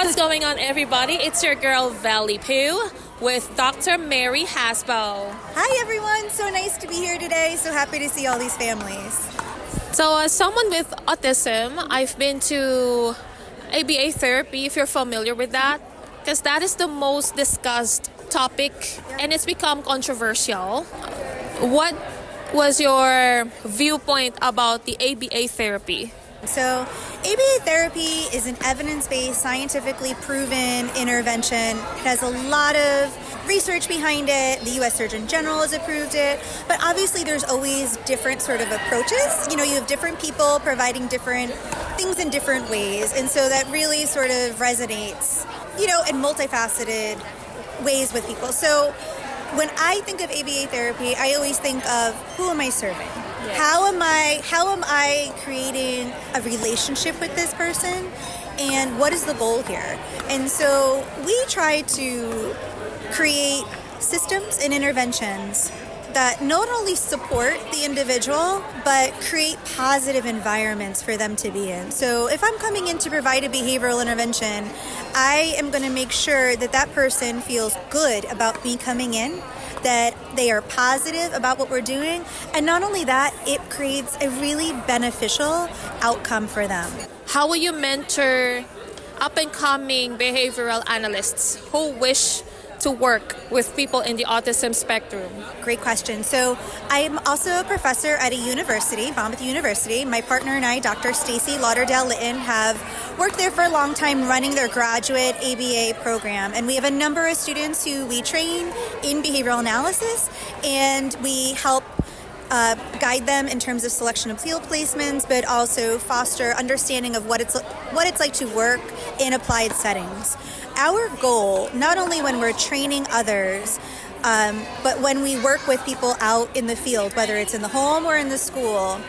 What's going on, everybody? It's your girl, Vell Baria, with Dr. Mary Haspel. Hi, everyone. So nice to be here today. So happy to see all these families. So, as someone with autism, I've been to ABA therapy, if you're familiar with that, because that is the most discussed topic and it's become controversial. What was your viewpoint about the ABA therapy? So ABA therapy is an evidence-based, scientifically proven intervention. It has a lot of research behind it. The U.S. Surgeon General has approved it. But obviously there's always different sort of approaches. You have different people providing different things in different ways. And so that really sort of resonates, in multifaceted ways with people. So when I think of ABA therapy, I always think of who am I serving? Yes. How am I creating a relationship with this person, and what is the goal here? And so we try to create systems and interventions that not only support the individual, but create positive environments for them to be in. So if I'm coming in to provide a behavioral intervention, I am going to make sure that that person feels good about me coming in, that they are positive about what we're doing, and not only that, it creates a really beneficial outcome for them. How will you mentor up-and-coming behavioral analysts who wish to work with people in the autism spectrum? Great question. So I'm also a professor at a university, Monmouth University. My partner and I, Dr. Stacy Lauderdale-Litton, have worked there for a long time running their graduate ABA program. And we have a number of students who we train in behavioral analysis, and we help guide them in terms of selection of field placements, but also foster understanding of what it's like to work in applied settings. Our goal, not only when we're training others, but when we work with people out in the field, whether it's in the home or in the school,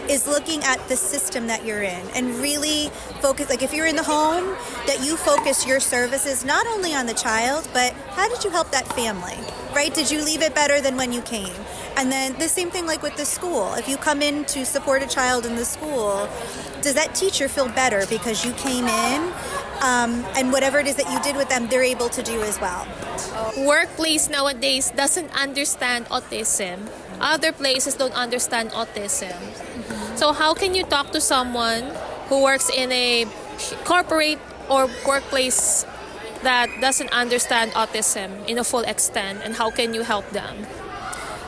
is looking at the system that you're in and really focus, like if you're in the home, that you focus your services not only on the child, but how did you help that family, right? Did you leave it better than when you came? And then the same thing like with the school. If you come in to support a child in the school, does that teacher feel better because you came in? And whatever it is that you did with them, they're able to do as well. Workplace nowadays doesn't understand autism. Other places don't understand autism. So how can you talk to someone who works in a corporate or workplace that doesn't understand autism in a full extent, and how can you help them?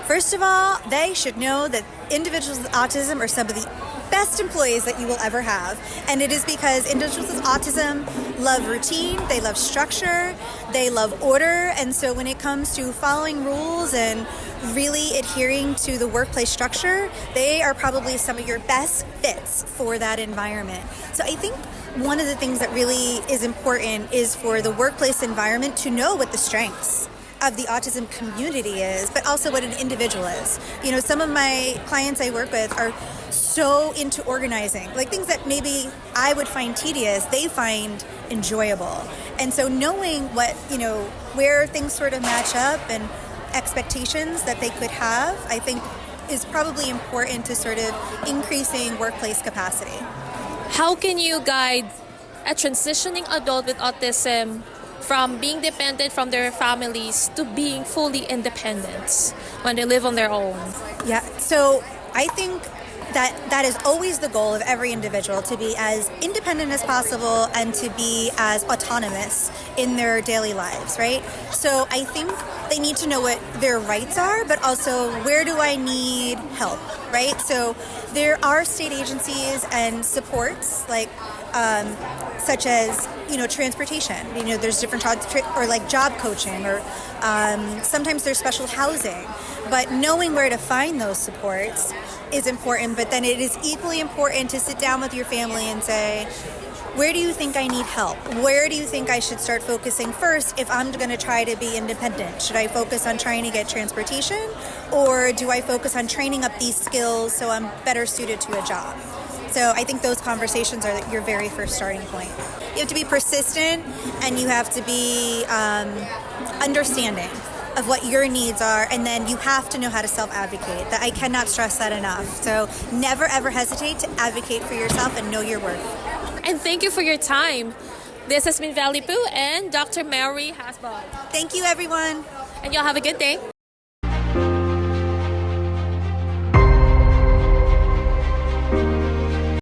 First of all, they should know that individuals with autism are some of the best employees that you will ever have. And it is because individuals with autism love routine, they love structure, they love order. And so when it comes to following rules and really adhering to the workplace structure, they are probably some of your best fits for that environment. So I think one of the things that really is important is for the workplace environment to know what the strengths of the autism community is, but also what an individual is. Some of my clients I work with are so into organizing, like things that maybe I would find tedious, they find enjoyable. And so knowing where things sort of match up and expectations that they could have, I think is probably important to sort of increasing workplace capacity. How can you guide a transitioning adult with autism from being dependent from their families to being fully independent when they live on their own? Yeah, so I think that is always the goal of every individual, to be as independent as possible and to be as autonomous in their daily lives, right? So I think they need to know what their rights are, but also where do I need help, right? So there are state agencies and supports like such as transportation. There's different or like job coaching, or sometimes there's special housing. But knowing where to find those supports is important. But then it is equally important to sit down with your family and say, where do you think I need help? Where do you think I should start focusing first if I'm going to try to be independent? Should I focus on trying to get transportation, or do I focus on training up these skills so I'm better suited to a job? So I think those conversations are your very first starting point. You have to be persistent, and you have to be understanding of what your needs are, and then you have to know how to self-advocate. That I cannot stress that enough. So never ever hesitate to advocate for yourself and know your worth. And thank you for your time. This has been Valley Poo and Dr. Mary Haspel. Thank you, everyone. And y'all have a good day.